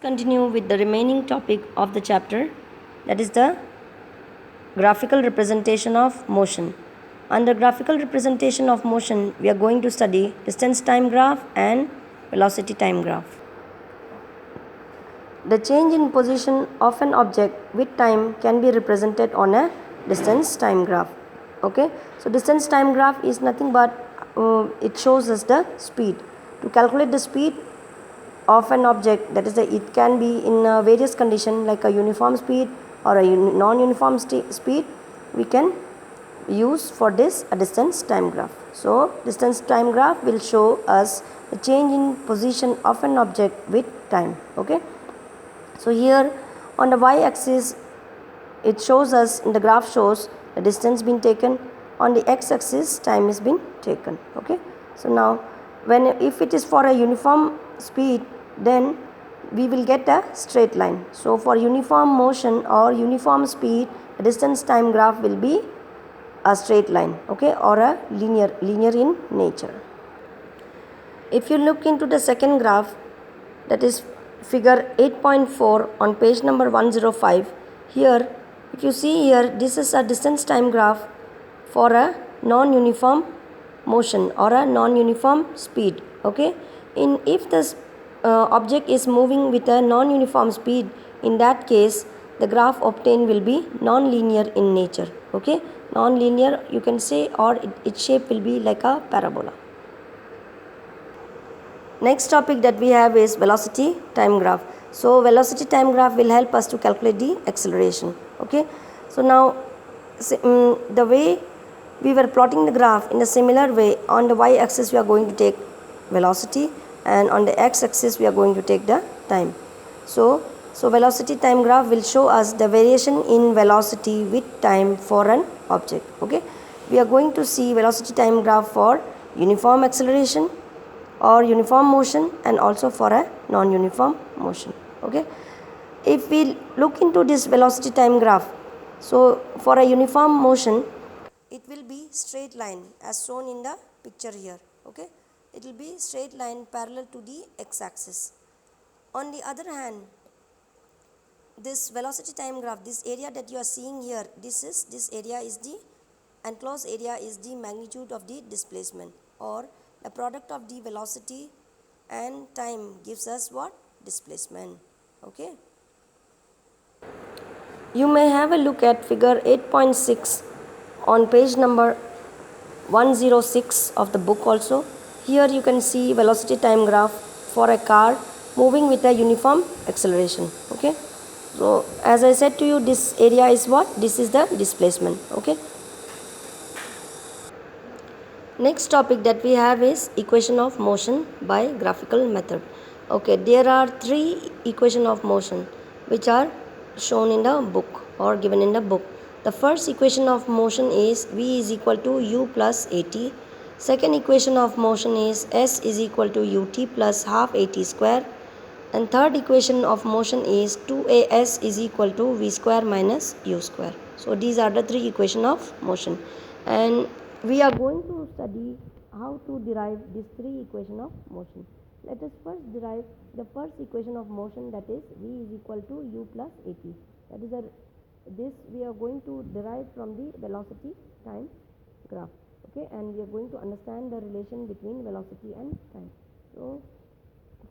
Continue with the remaining topic of the chapter, that is the graphical representation of motion. Under graphical representation of motion, we are going to study distance time graph and velocity time graph. The change in position of an object with time can be represented on a distance time graph. Okay, so distance time graph is nothing but it shows us the speed. To calculate the speed of an object, that is it can be in various conditions like a uniform speed or a non-uniform speed, we can use for this a distance time graph. So distance time graph will show us the change in position of an object with time. Okay, so here on the y-axis it shows us, in the graph shows the distance been taken, on the x-axis time is been taken. Okay, so now if it is for a uniform speed, then we will get a straight line. So for uniform motion or uniform speed, the distance time graph will be a straight line, okay, or a linear in nature. If you look into the second graph, that is figure 8.4 on page number 105, here if you see here, this is a distance time graph for a non-uniform motion or a non-uniform speed. Okay, if this object is moving with a non-uniform speed, in that case the graph obtained will be non-linear in nature. Okay, non-linear you can say, or its shape will be like a parabola. Next topic that we have is velocity time graph. So velocity time graph will help us to calculate the acceleration. Okay, so now the way we were plotting the graph, in a similar way, on the y-axis we are going to take velocity and on the x-axis we are going to take the time. So velocity time graph will show us the variation in velocity with time for an object. Okay, we are going to see velocity time graph for uniform acceleration or uniform motion and also for a non-uniform motion. Okay, if we look into this velocity time graph, so for a uniform motion it will be straight line as shown in the picture here. Okay, it will be straight line parallel to the x-axis. On the other hand, this velocity time graph, this area that you are seeing here, this area is the enclosed area, is the magnitude of the displacement, or the product of the velocity and time gives us what? Displacement. Okay, you may have a look at figure 8.6 on page number 106 of the book also. Here you can see velocity time graph for a car moving with a uniform acceleration. Okay, so as I said to you, this area is what? This is the displacement. Okay, next topic that we have is equation of motion by graphical method. Okay, there are three equation of motion which are shown in the book or given in the book. The first equation of motion is v is equal to u plus at. Second equation of motion is s is equal to ut plus half at square. And third equation of motion is 2as is equal to v square minus u square. So these are the three equation of motion, and we are going to study how to derive these three equation of motion. Let us first derive the first equation of motion, that is v is equal to u plus at. That is this we are going to derive from the velocity time graph. Okay, and we are going to understand the relation between velocity and time. So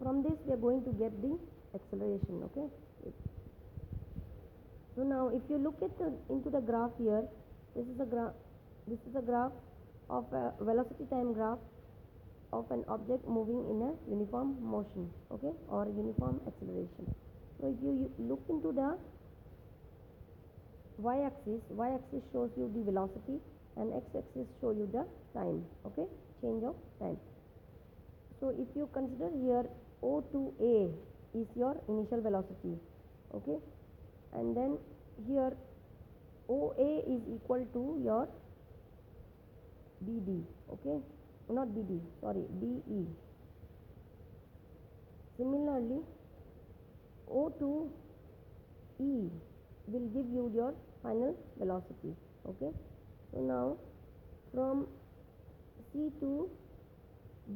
from this we are going to get the acceleration. Okay, so now if you look at into the graph here, this is a graph of a velocity time graph of an object moving in a uniform motion, okay, or uniform acceleration. So if you look into the y-axis shows you the velocity and x-axis show you the time. Okay, change of time. So if you consider here O to A is your initial velocity. Okay, and then here OA is equal to your BD. Okay, not BD, sorry, BE. Similarly, O to E will give you your final velocity. Okay, so now from C to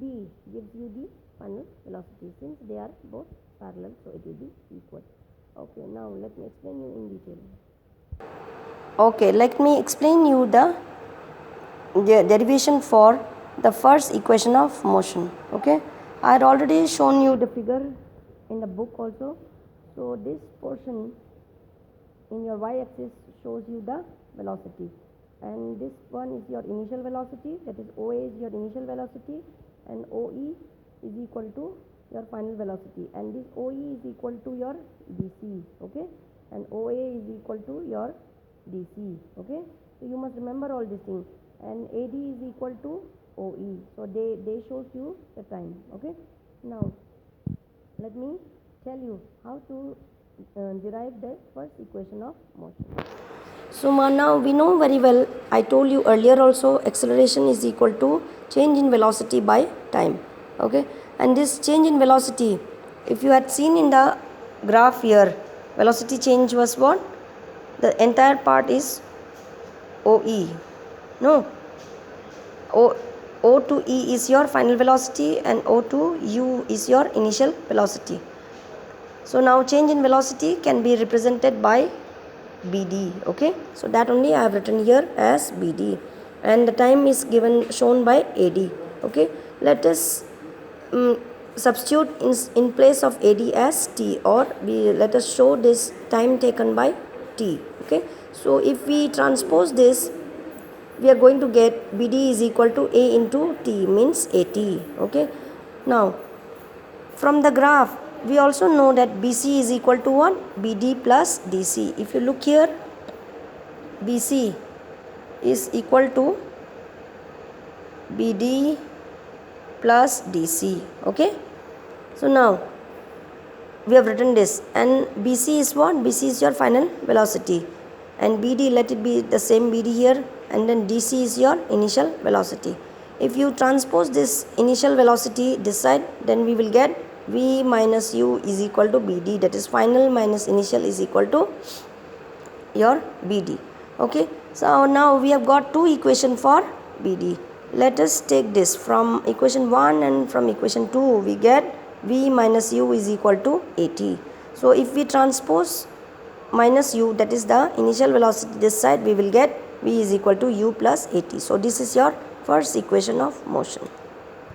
D gives you the final velocity, since they are both parallel, so it will be equal. Okay, now let me explain you in detail. Okay, let me explain you the derivation for the first equation of motion. Okay, I had already shown you the figure in the book also. So this portion in your y-axis shows you the velocity, and this one is your initial velocity, that is OA is your initial velocity, and OE is equal to your final velocity, and this OE is equal to your DC. Okay, and OA is equal to your DC. Okay, so you must remember all these things, and AD is equal to OE, so they shows you the time. Okay, now let me tell you how to derive the first equation of motion. So now we know very well, I told you earlier also, acceleration is equal to change in velocity by time. Okay, and this change in velocity, if you had seen in the graph here, velocity change was what? The entire part is OE. No, O to E is your final velocity and O to U is your initial velocity. So now change in velocity can be represented by BD. Okay, so that only I have written here as BD, and the time is given shown by AD. Okay, let us substitute in place of AD as T, or let us show this time taken by T. Okay, so if we transpose this, we are going to get BD is equal to A into T, means AT. Okay, now from the graph we also know that BC is equal to what? BD plus DC. If you look here, BC is equal to BD plus DC. Okay, so now we have written this, and BC is what? BC is your final velocity, and BD, let it be the same BD here, and then DC is your initial velocity. If you transpose this initial velocity this side, then we will get V minus U is equal to BD, that is final minus initial is equal to your BD. Okay, so now we have got two equations for BD. Let us take this from equation 1 and from equation 2 we get V minus U is equal to AT. So if we transpose minus U, that is the initial velocity this side, we will get V is equal to U plus AT. So this is your first equation of motion.